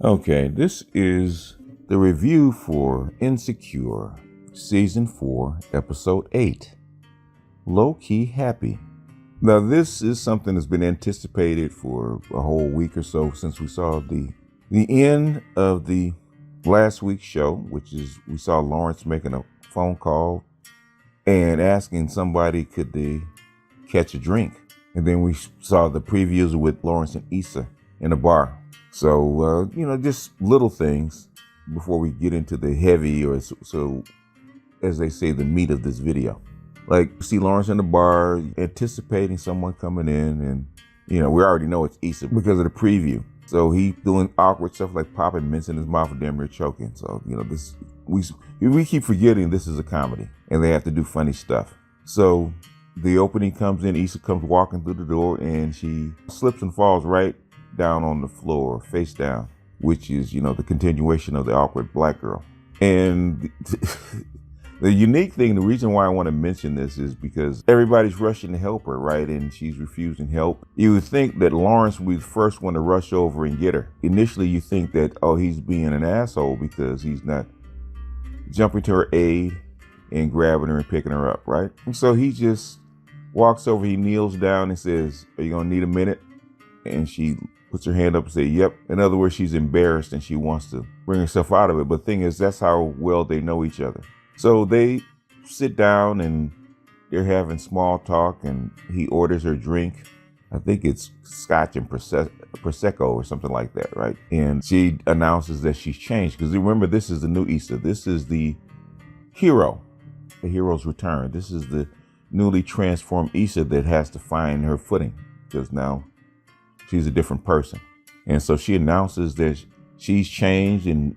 Okay, this is the review for Insecure, Season 4, Episode 8, Low-Key Happy. Now, this is something that's been anticipated for a whole week or so since we saw the end of the last week's show, which is we saw Lawrence making a phone call and asking somebody could they catch a drink. And then we saw the previews with Lawrence and Issa in a bar. So, just little things before we get into the heavy or so, as they say, the meat of this video. Like, see Lawrence in the bar, anticipating someone coming in, and, we already know it's Issa because of the preview. So he doing awkward stuff like popping mints in his mouth and damn near choking. So, this we keep forgetting this is a comedy and they have to do funny stuff. So the opening comes in, Issa comes walking through the door and she slips and falls right down on the floor, face down, which is, the continuation of the awkward black girl. And the unique thing, the reason why I want to mention this is because everybody's rushing to help her, right? And she's refusing help. You would think that Lawrence would first want to rush over and get her. Initially, you think that, he's being an asshole because he's not jumping to her aid and grabbing her and picking her up, right? And so he just walks over, he kneels down and says, "Are you going to need a minute?" And she puts her hand up and says, "Yep." In other words, she's embarrassed and she wants to bring herself out of it. But the thing is, that's how well they know each other. So they sit down and they're having small talk and he orders her drink. I think it's scotch and Prosecco or something like that, right? And she announces that she's changed. Because remember, this is the new Issa. This is the hero, the hero's return. This is the newly transformed Issa that has to find her footing because now she's a different person. And so she announces that she's changed and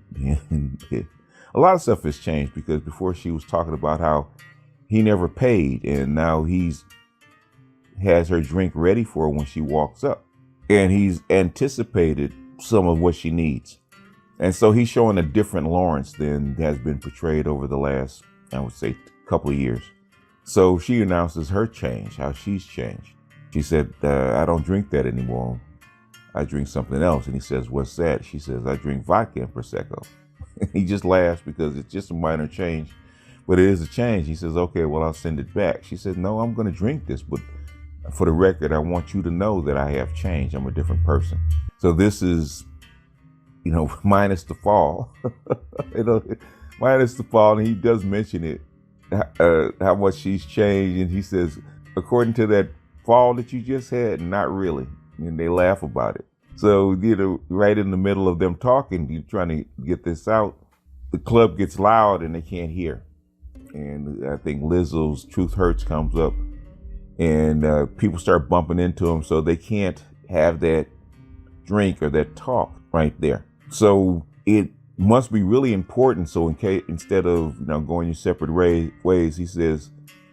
a lot of stuff has changed because before she was talking about how he never paid and now has her drink ready for her when she walks up. And he's anticipated some of what she needs. And so he's showing a different Lawrence than has been portrayed over the last, I would say, couple of years. So she announces her change, how she's changed. She said, "I don't drink that anymore. I drink something else." And he says, "What's that?" She says, "I drink vodka and Prosecco." He just laughs because it's just a minor change, but it is a change. He says, "Okay, well, I'll send it back." She says, "No, I'm going to drink this, but for the record, I want you to know that I have changed. I'm a different person." So this is, minus the fall, minus the fall. And he does mention it, how much she's changed. And he says, according to that fall that you just had, not really. And they laugh about it. So, right in the middle of them talking, you're trying to get this out, the club gets loud and they can't hear. And I think Lizzo's Truth Hurts comes up and people start bumping into them, so they can't have that drink or that talk right there. So it must be really important. So instead of going your separate ways, he says,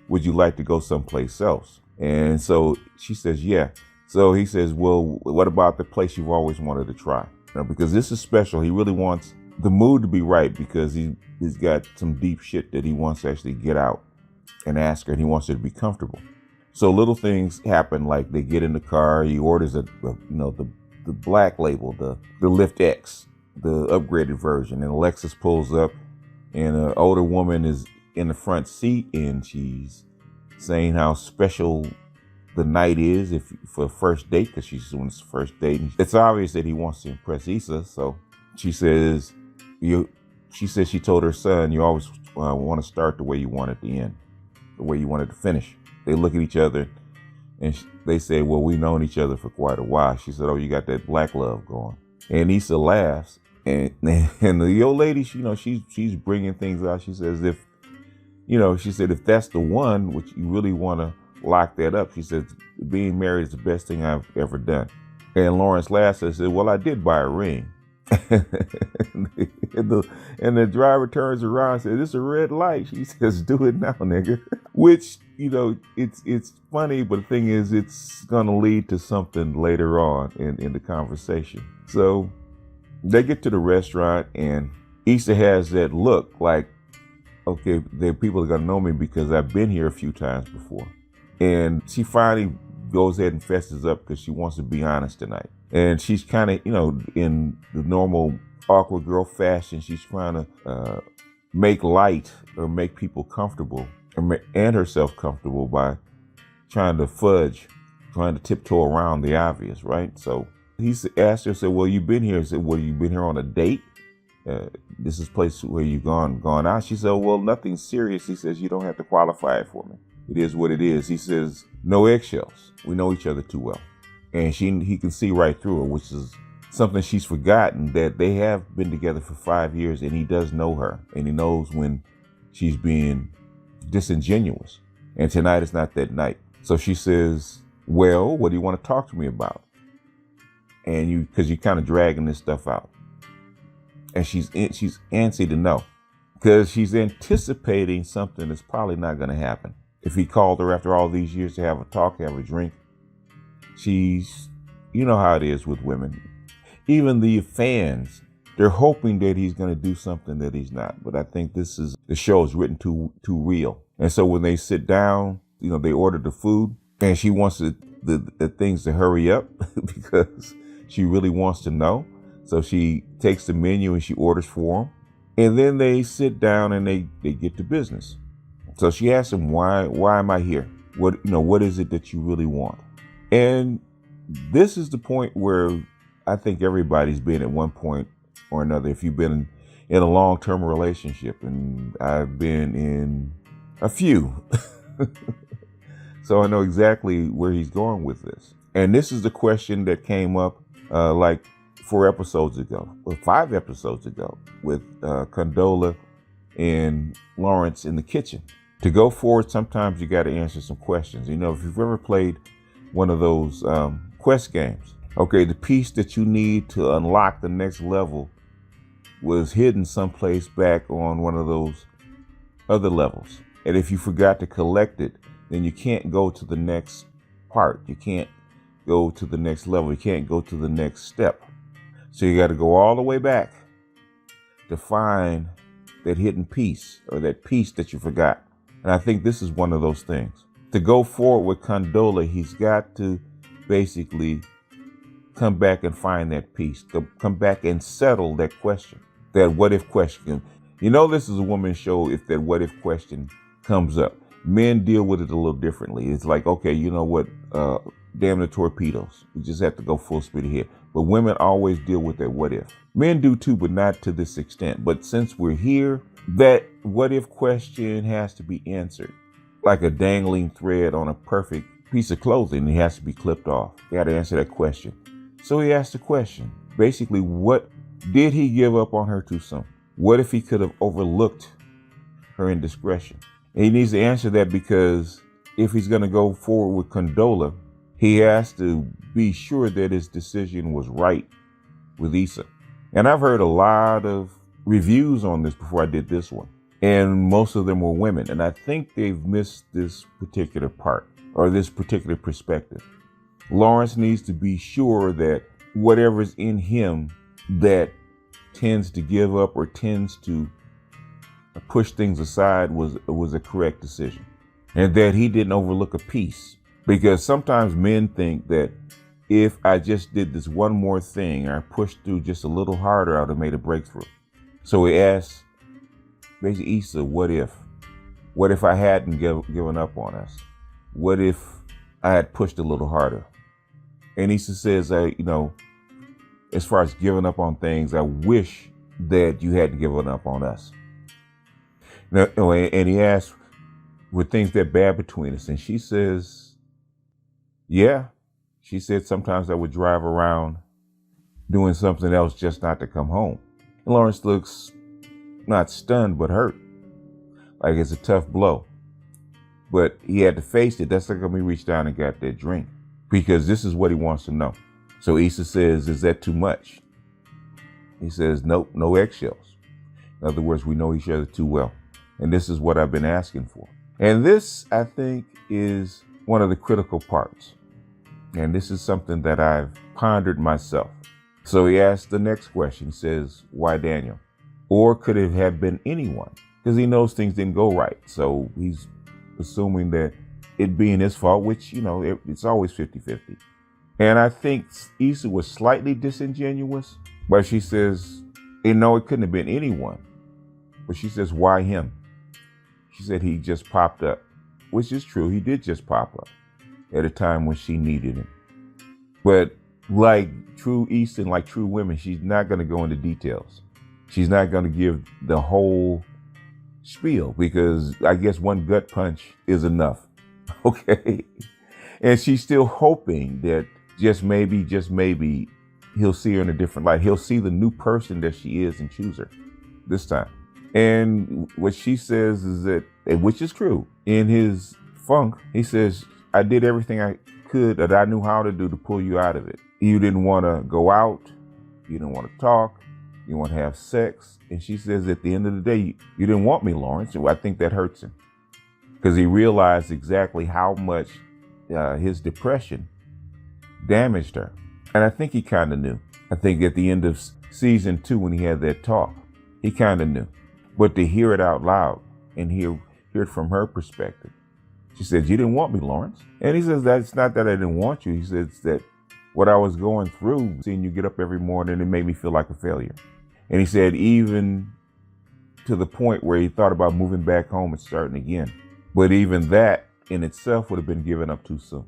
"Would you like to go someplace else?" And so she says, "Yeah." So he says, "Well, what about the place you've always wanted to try?" Because this is special. He really wants the mood to be right because he's got some deep shit that he wants to actually get out and ask her, and he wants her to be comfortable. So little things happen, like they get in the car, he orders the black label, the Lift X, the upgraded version, and Alexis pulls up and an older woman is in the front seat and she's saying how special the night is for a first date, because she's doing this first date. And it's obvious that he wants to impress Issa. So she says, she told her son, "You always want to start the way you want at the end, the way you wanted to finish." They look at each other and they say, "Well, we've known each other for quite a while." She said, "Oh, you got that black love going." And Issa laughs and the old lady, she's bringing things out. She says, she said, "If that's the one, which you really want to lock that up," she says, "being married is the best thing I've ever done." And Lawrence laughs and says, "Well, I did buy a ring." and the driver turns around and says, "It's a red light." She says, "Do it now, nigga." Which, it's funny, but the thing is, it's going to lead to something later on in the conversation. So they get to the restaurant and Issa has that look like, okay, people are going to know me because I've been here a few times before. And she finally goes ahead and fesses up because she wants to be honest tonight. And she's kind of, in the normal awkward girl fashion, she's trying to make light or make people comfortable and herself comfortable by trying to tiptoe around the obvious, right? So he asked her, said, well, you've been here. He said, well, you've been here on a date? This is a place where you've gone out. She said, well, nothing serious. He says, you don't have to qualify it for me. It is what it is. He says, no eggshells. We know each other too well. And he can see right through her, which is something she's forgotten, that they have been together for 5 years and he does know her. And he knows when she's being disingenuous. And tonight is not that night. So she says, well, what do you want to talk to me about? And because you're kind of dragging this stuff out. And she's antsy to know because she's anticipating something that's probably not going to happen. If he called her after all these years to have a talk, have a drink, you know how it is with women. Even the fans, they're hoping that he's going to do something that he's not. But I think the show is written too real. And so when they sit down, they order the food and she wants the things to hurry up because she really wants to know. So she takes the menu and she orders for him. And then they sit down and they get to business. So she asks him, why am I here? What is it that you really want? And this is the point where I think everybody's been at one point or another. If you've been in a long-term relationship, and I've been in a few. So I know exactly where he's going with this. And this is the question that came up like 5 episodes ago with Condola and Lawrence in the kitchen. To go forward, sometimes you got to answer some questions. If you've ever played one of those quest games, okay, the piece that you need to unlock the next level was hidden someplace back on one of those other levels. And if you forgot to collect it, then you can't go to the next part. You can't go to the next level. You can't go to the next step. So you got to go all the way back to find that hidden piece or that piece that you forgot. And I think this is one of those things. To go forward with Condola, he's got to basically come back and find that piece, to come back and settle that question, that what if question. This is a woman's show. If that what if question comes up, men deal with it a little differently. It's like, okay, you know what? Damn the torpedoes. We just have to go full speed ahead. But women always deal with that what if. Men do too, but not to this extent. But since we're here, that what if question has to be answered. Like a dangling thread on a perfect piece of clothing, it has to be clipped off. You got to answer that question. So he asked the question, basically, what did he give up on her too soon? What if he could have overlooked her indiscretion? And he needs to answer that because if he's going to go forward with Condola, he has to be sure that his decision was right with Issa. And I've heard a lot of reviews on this before I did this one. And most of them were women. And I think they've missed this particular part or this particular perspective. Lawrence needs to be sure that whatever's in him that tends to give up or tends to push things aside was a correct decision. And that he didn't overlook a piece. Because sometimes men think that if I just did this one more thing or I pushed through just a little harder, I would have made a breakthrough. So he asked, basically, Issa, what if? What if I hadn't given up on us? What if I had pushed a little harder? And Issa says, as far as giving up on things, I wish that you hadn't given up on us. Now, and he asked, were things that bad between us? And she says, yeah. She said sometimes I would drive around doing something else just not to come home. And Lawrence looks not stunned, but hurt. Like it's a tough blow. But he had to face it. That's like when he reached down and got that drink. Because this is what he wants to know. So Issa says, is that too much? He says, nope, no eggshells. In other words, we know each other too well. And this is what I've been asking for. And this, I think, is one of the critical parts. And this is something that I've pondered myself. So he asked the next question. He says, why Daniel? Or could it have been anyone? Because he knows things didn't go right. So he's assuming that it being his fault, which, it's always 50-50. And I think Issa was slightly disingenuous, but she says, it couldn't have been anyone. But she says, why him? She said he just popped up, which is true. He did just pop up at a time when she needed him. But like true Issa and like true women, she's not going to go into details. She's not going to give the whole spiel because I guess one gut punch is enough. Okay. And she's still hoping that just maybe, he'll see her in a different light. He'll see the new person that she is and choose her this time. And what she says is that, which is true, in his funk, he says, I did everything I could that I knew how to do to pull you out of it. You didn't want to go out. You didn't want to talk. You didn't want to have sex. And she says, at the end of the day, you didn't want me, Lawrence. And I think that hurts him because he realized exactly how much his depression damaged her. And I think he kind of knew. I think at the end of season 2, when he had that talk, he kind of knew. But to hear it out loud and hear it from her perspective, she said, you didn't want me, Lawrence. And he says, that's not that I didn't want you. He says that what I was going through, seeing you get up every morning, it made me feel like a failure. And he said, even to the point where he thought about moving back home and starting again. But even that in itself would have been given up too soon.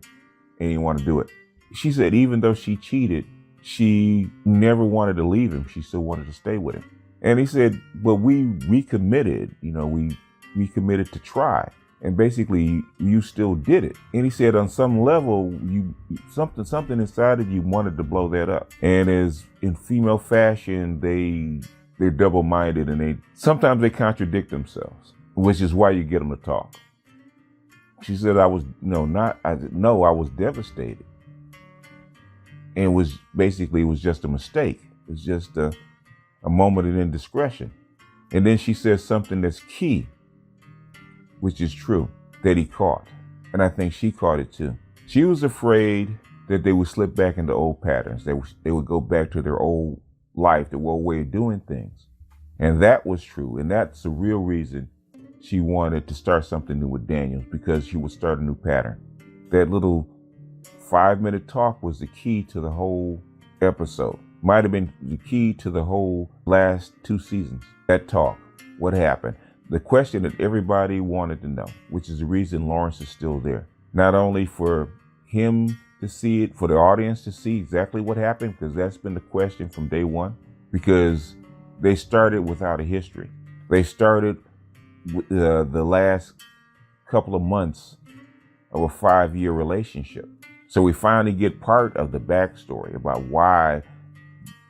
And he didn't want to do it. She said, even though she cheated, she never wanted to leave him. She still wanted to stay with him. And he said, but we recommitted, we recommitted to try. And basically you still did it. And he said on some level, something inside of you wanted to blow that up. And as in female fashion, they're double-minded and sometimes they contradict themselves, which is why you get them to talk. She said, I was devastated. And it was just a mistake. It was just a moment of indiscretion. And then she says something that's key, which is true, that he caught. And I think she caught it too. She was afraid that they would slip back into old patterns. They would go back to their old life, their old way of doing things. And that was true. And that's the real reason she wanted to start something new with Daniels, because she would start a new pattern. That little 5-minute talk was the key to the whole episode. Might have been the key to the whole last 2 seasons. That talk, what happened? The question that everybody wanted to know, which is the reason Lawrence is still there. Not only for him to see it, for the audience to see exactly what happened, because that's been the question from day one, because they started without a history. They started with the last couple of months of a 5-year relationship. So we finally get part of the backstory about why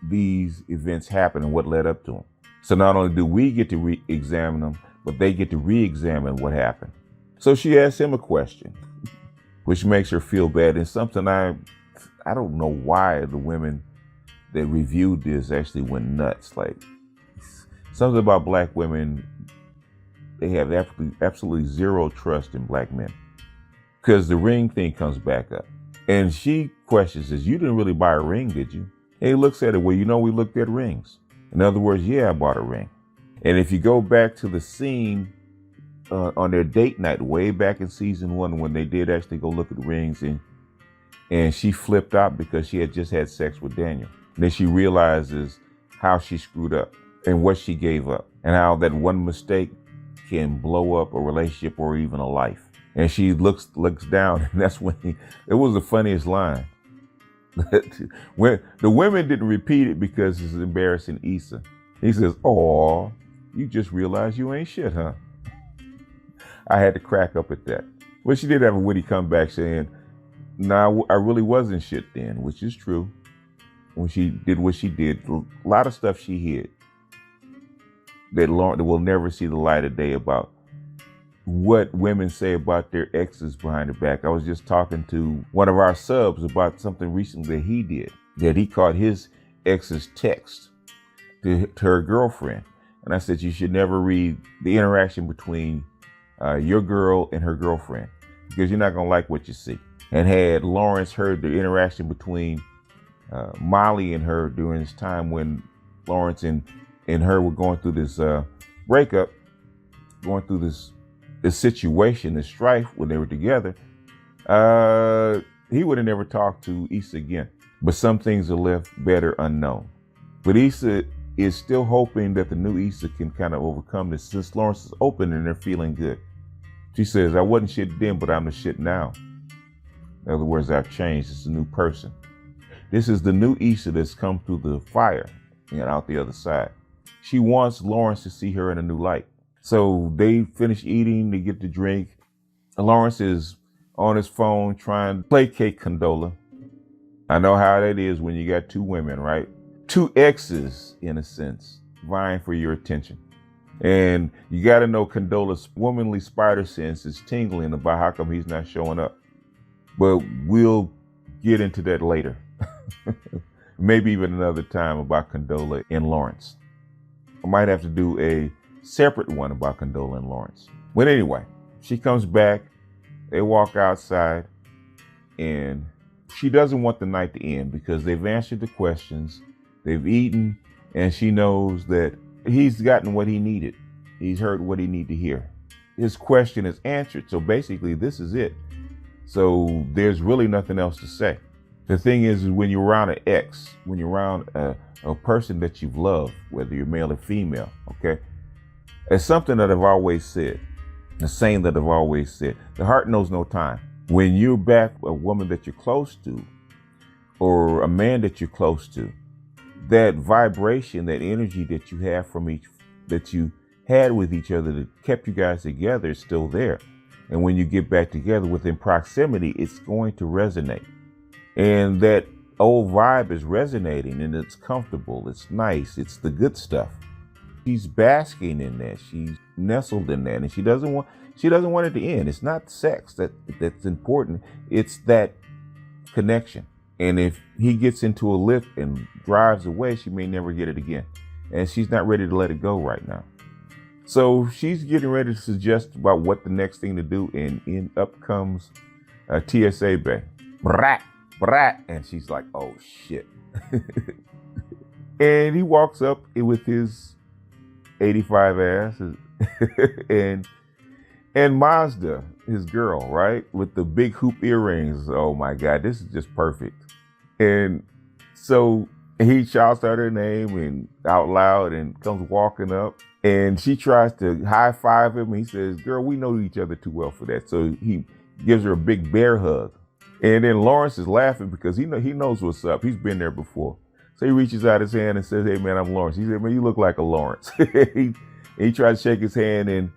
these events happened and what led up to them. So not only do we get to re-examine them, but they get to re-examine what happened. So she asked him a question, which makes her feel bad. And something I don't know why the women that reviewed this actually went nuts. Like, something about black women, they have absolutely zero trust in black men. Because the ring thing comes back up. And she questions, says, you didn't really buy a ring, did you? And he looks at it, well, we looked at rings. In other words, yeah, I bought a ring. And if you go back to the scene on their date night way back in season 1, when they did actually go look at rings, and she flipped out because she had just had sex with Daniel. And then she realizes how she screwed up and what she gave up, and how that one mistake can blow up a relationship or even a life. And she looks down, and that's when it was the funniest line. When the women didn't repeat it because it's embarrassing Issa. He says, "Oh, you just realized you ain't shit, huh?" I had to crack up at that. Well, she did have a witty comeback saying, "Nah, I really wasn't shit then," which is true. When she did what she did, a lot of stuff she hid that will never see the light of day about what women say about their exes behind their back. I was just talking to one of our subs about something recently that he did, that he caught his ex's text to her girlfriend. And I said, you should never read the interaction between your girl and her girlfriend, because you're not going to like what you see. And had Lawrence heard the interaction between Molly and her during this time when Lawrence and her were going through this breakup, going through this the situation, the strife when they were together, he would have never talked to Issa again. But some things are left better unknown. But Issa is still hoping that the new Issa can kind of overcome this, since Lawrence is open and they're feeling good. She says, I wasn't shit then, but I'm the shit now. In other words, I've changed. It's a new person. This is the new Issa that's come through the fire and out the other side. She wants Lawrence to see her in a new light. So they finish eating, they get the drink. Lawrence is on his phone trying to placate Condola. I know how that is when you got two women, right? Two exes, in a sense, vying for your attention. And you got to know Condola's womanly spider sense is tingling about how come he's not showing up. But we'll get into that later. Maybe even another time about Condola and Lawrence. I might have to do a separate one about Condola and Lawrence. But anyway, she comes back, they walk outside, and she doesn't want the night to end because they've answered the questions, they've eaten, and she knows that he's gotten what he needed. He's heard what he needed to hear. His question is answered, so basically this is it. So there's really nothing else to say. The thing is when you're around an ex, when you're around a person that you've loved, whether you're male or female, okay? It's something that I've always said, the saying that I've always said, the heart knows no time. When you're back a woman that you're close to, or a man that you're close to, that vibration, that energy that you have from each, that you had with each other that kept you guys together is still there. And when you get back together within proximity, it's going to resonate. And that old vibe is resonating and it's comfortable, it's nice, it's the good stuff. She's basking in that, she's nestled in that, and she doesn't want it to end. It's not sex that's important, it's that connection. And if he gets into a lift and drives away, she may never get it again. And she's not ready to let it go right now. So she's getting ready to suggest about what the next thing to do, and in up comes TSA Bay. Brat, brat. And she's like, oh shit. And he walks up with his 85 ass and Mazda, his girl, right? With the big hoop earrings. Oh my God, this is just perfect. And so he shouts out her name and out loud and comes walking up, and she tries to high five him. He says, girl, we know each other too well for that. So he gives her a big bear hug. And then Lawrence is laughing because he knows what's up. He's been there before. So he reaches out his hand and says, hey man, I'm Lawrence. He said, man, you look like a Lawrence. he tried to shake his hand, and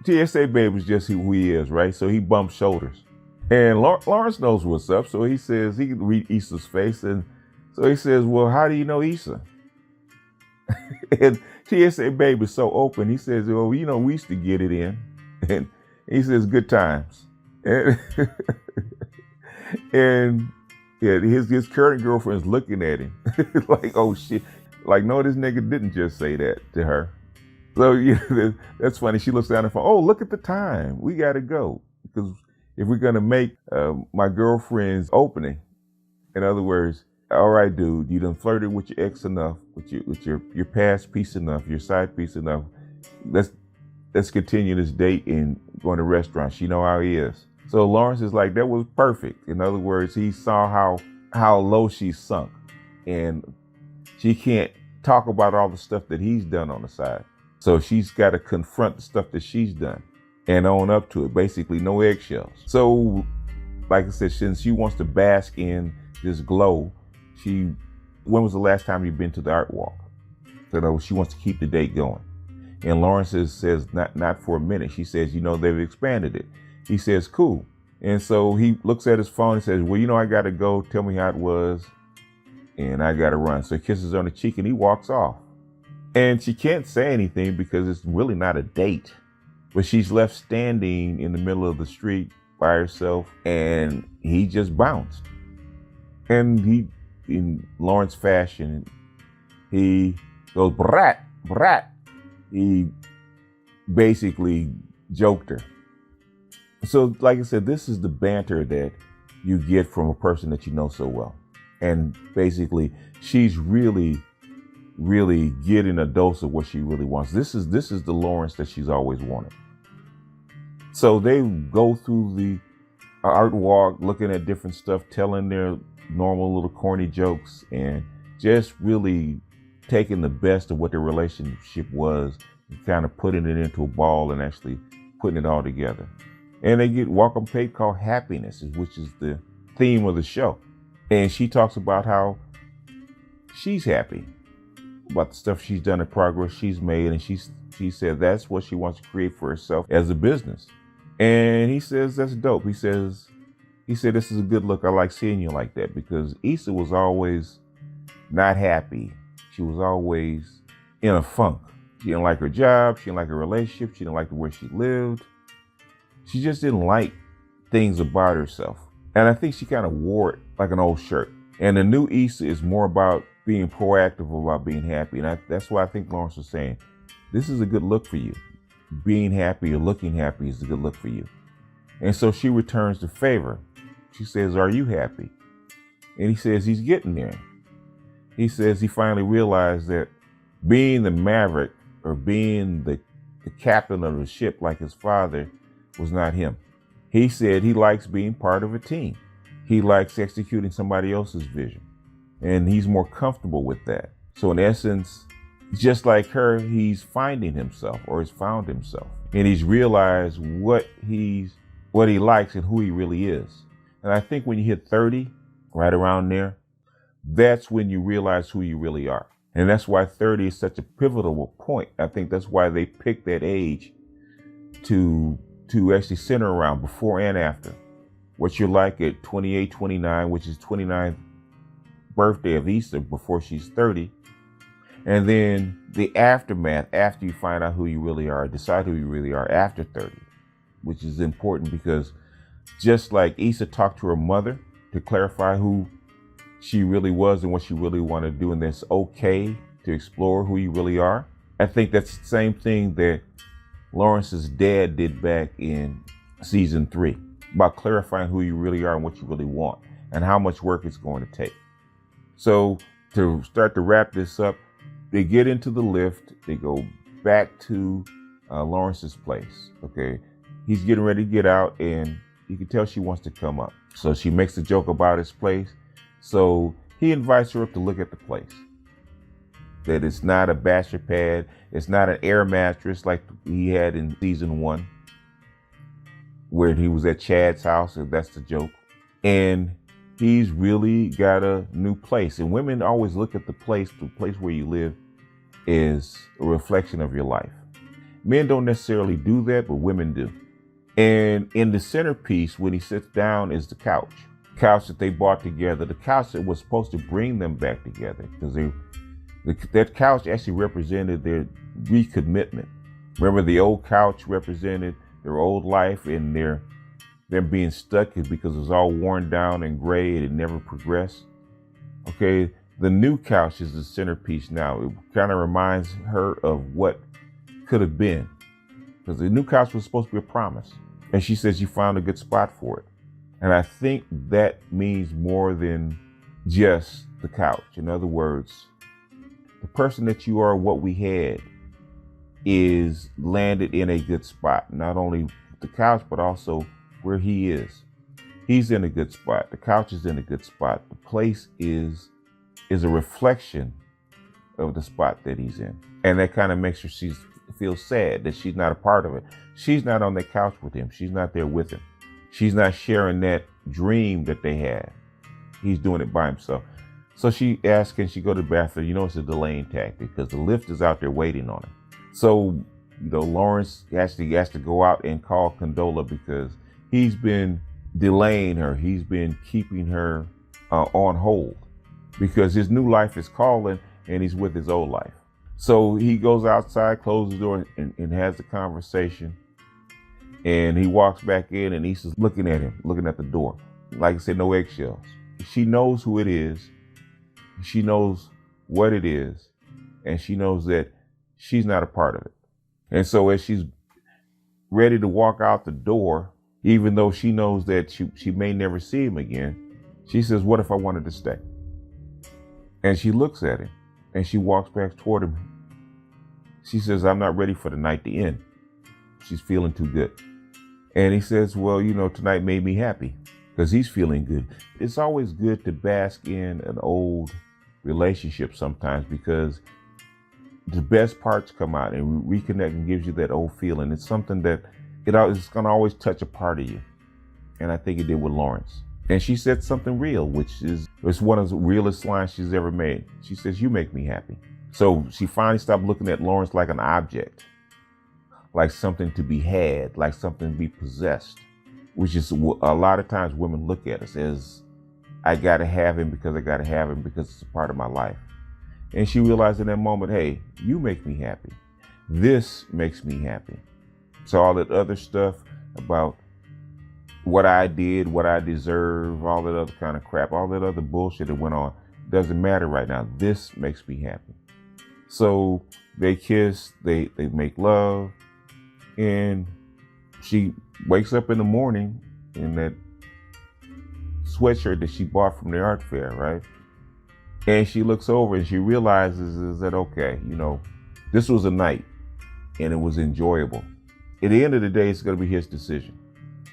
TSA Babe is just who he is, right? So he bumps shoulders. And Lawrence knows what's up, so he says, he can read Issa's face, and so he says, well, how do you know Issa? And TSA Babe is so open, he says, well, we used to get it in. And he says, good times. And yeah, his current girlfriend's looking at him like, oh shit. Like, no, this nigga didn't just say that to her. So that's funny. She looks down and phone. Oh, look at the time. We got to go. Because if we're going to make my girlfriend's opening, in other words, all right, dude, you done flirted with your ex enough, with your past piece enough, your side piece enough. Let's continue this date and go in a restaurant. She know how he is. So Lawrence is like, that was perfect. In other words, he saw how low she's sunk, and she can't talk about all the stuff that he's done on the side. So she's got to confront the stuff that she's done and own up to it. Basically, no eggshells. So, like I said, since she wants to bask in this glow, when was the last time you've been to the art walk? So she wants to keep the date going. And Lawrence says, not for a minute. She says, they've expanded it. He says, cool. And so he looks at his phone and says, well, I got to go. Tell me how it was. And I got to run. So he kisses her on the cheek and he walks off. And she can't say anything because it's really not a date. But she's left standing in the middle of the street by herself, and he just bounced. And he, in Lawrence fashion, he goes, brat, brat. He basically joked her. So, like I said, this is the banter that you get from a person that you know so well. And basically, she's really really getting a dose of what she really wants. This is the Lawrence that she's always wanted. So they go through the art walk, looking at different stuff, telling their normal little corny jokes, and just really taking the best of what their relationship was and kind of putting it into a ball and actually putting it all together. And they get walk on page called Happiness, which is the theme of the show. And she talks about how she's happy about the stuff she's done, the progress she's made, and she said that's what she wants to create for herself as a business. And he says that's dope. He said this is a good look. I like seeing you like that, because Issa was always not happy. She was always in a funk. She didn't like her job. She didn't like her relationship. She didn't like the way she lived. She just didn't like things about herself. And I think she kind of wore it like an old shirt. And the new Issa is more about being proactive, about being happy. And that's why I think Lawrence was saying, this is a good look for you. Being happy or looking happy is a good look for you. And so she returns the favor. She says, are you happy? And he says he's getting there. He says he finally realized that being the maverick or being the captain of the ship like his father was not him. He said he likes being part of a team. He likes executing somebody else's vision. And he's more comfortable with that. So in essence, just like her, he's finding himself, or has found himself. And he's realized what he likes and who he really is. And I think when you hit 30, right around there, that's when you realize who you really are. And that's why 30 is such a pivotal point. I think that's why they picked that age to actually center around before and after. What you're like at 28, 29, which is 29th birthday of Easter before she's 30. And then the aftermath, after you find out who you really are, decide who you really are after 30, which is important because just like Issa talked to her mother to clarify who she really was and what she really wanted to do, and that's okay to explore who you really are. I think that's the same thing that Lawrence's dad did back in season 3, about clarifying who you really are and what you really want and how much work it's going to take. So to start to wrap this up, they get into the lift, they go back to Lawrence's place, okay? He's getting ready to get out, and you can tell she wants to come up. So she makes a joke about his place. So he invites her up to look at the place. That it's not a basher pad, it's not an air mattress like he had in season 1, where he was at Chad's house, and that's the joke. And he's really got a new place. And women always look at the place where you live is a reflection of your life. Men don't necessarily do that, but women do. And in the centerpiece, when he sits down, is the couch that they bought together, the couch that was supposed to bring them back together, because that couch actually represented their recommitment. Remember, the old couch represented their old life, and them being stuck because it was all worn down and gray and it never progressed. Okay, the new couch is the centerpiece now. It kind of reminds her of what could have been, because the new couch was supposed to be a promise. And she says you found a good spot for it. And I think that means more than just the couch. In other words, the person that you are, what we had, is landed in a good spot. Not only the couch, but also where he is. He's in a good spot. The couch is in a good spot. The place is a reflection of the spot that he's in. And that kind of makes her feel sad that she's not a part of it. She's not on that couch with him. She's not there with him. She's not sharing that dream that they had. He's doing it by himself. So she asks, can she go to the bathroom? You know, it's a delaying tactic because the lift is out there waiting on her. So, Lawrence actually has to go out and call Condola because he's been delaying her. He's been keeping her on hold because his new life is calling and he's with his old life. So he goes outside, closes the door, and has the conversation. And he walks back in, and Issa's looking at him, looking at the door. Like I said, no eggshells. She knows who it is. She knows what it is. And she knows that she's not a part of it. And so as she's ready to walk out the door, even though she knows that she may never see him again, she says, what if I wanted to stay? And she looks at him. And she walks back toward him. She says, I'm not ready for the night to end. She's feeling too good. And he says, well, tonight made me happy because he's feeling good. It's always good to bask in an old relationship sometimes because the best parts come out and reconnect and gives you that old feeling. It's something that it's going to always touch a part of you. And I think it did with Lawrence. And she said something real, which is one of the realest lines she's ever made. She says, you make me happy. So she finally stopped looking at Lawrence like an object, like something to be had, like something to be possessed, which is a lot of times women look at us as, I got to have him because I got to have him because it's a part of my life. And she realized in that moment, hey, you make me happy. This makes me happy. So all that other stuff about what I did, what I deserve, all that other kind of crap, all that other bullshit that went on, doesn't matter right now. This makes me happy. So they kiss, they make love, and she wakes up in the morning in that sweatshirt that she bought from the art fair, right? And she looks over and she realizes is that, okay, this was a night and it was enjoyable. At the end of the day, it's going to be his decision.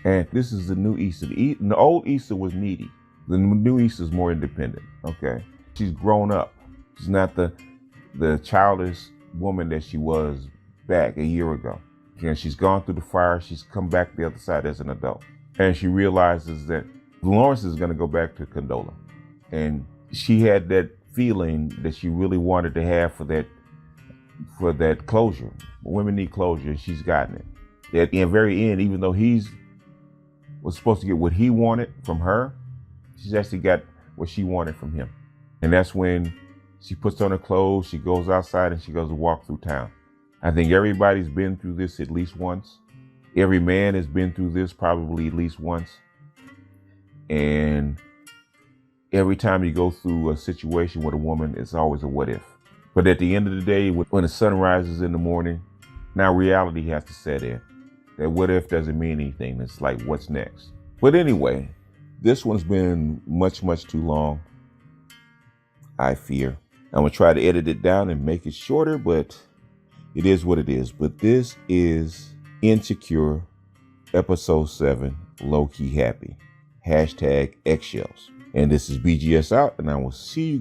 And this is the new Issa. The old Issa was needy. The new Issa is more independent, okay? She's grown up. She's not the childish woman that she was back a year ago. And she's gone through the fire. She's come back the other side as an adult. And she realizes that Lawrence is going to go back to Condola. And she had that feeling that she really wanted to have for that closure. Women need closure, and she's gotten it. At the very end, even though was supposed to get what he wanted from her, she's actually got what she wanted from him. And that's when she puts on her clothes, she goes outside, and she goes to walk through town. I think everybody's been through this at least once. Every man has been through this probably at least once. And every time you go through a situation with a woman, it's always a what if. But at the end of the day, when the sun rises in the morning, now reality has to set in. That what if doesn't mean anything. It's like, what's next? But anyway, this one's been much, much too long, I fear. I'm going to try to edit it down and make it shorter, but it is what it is. But this is Insecure, episode 7, Low-Key Happy. #eggshells. And this is BGS out, and I will see you guys.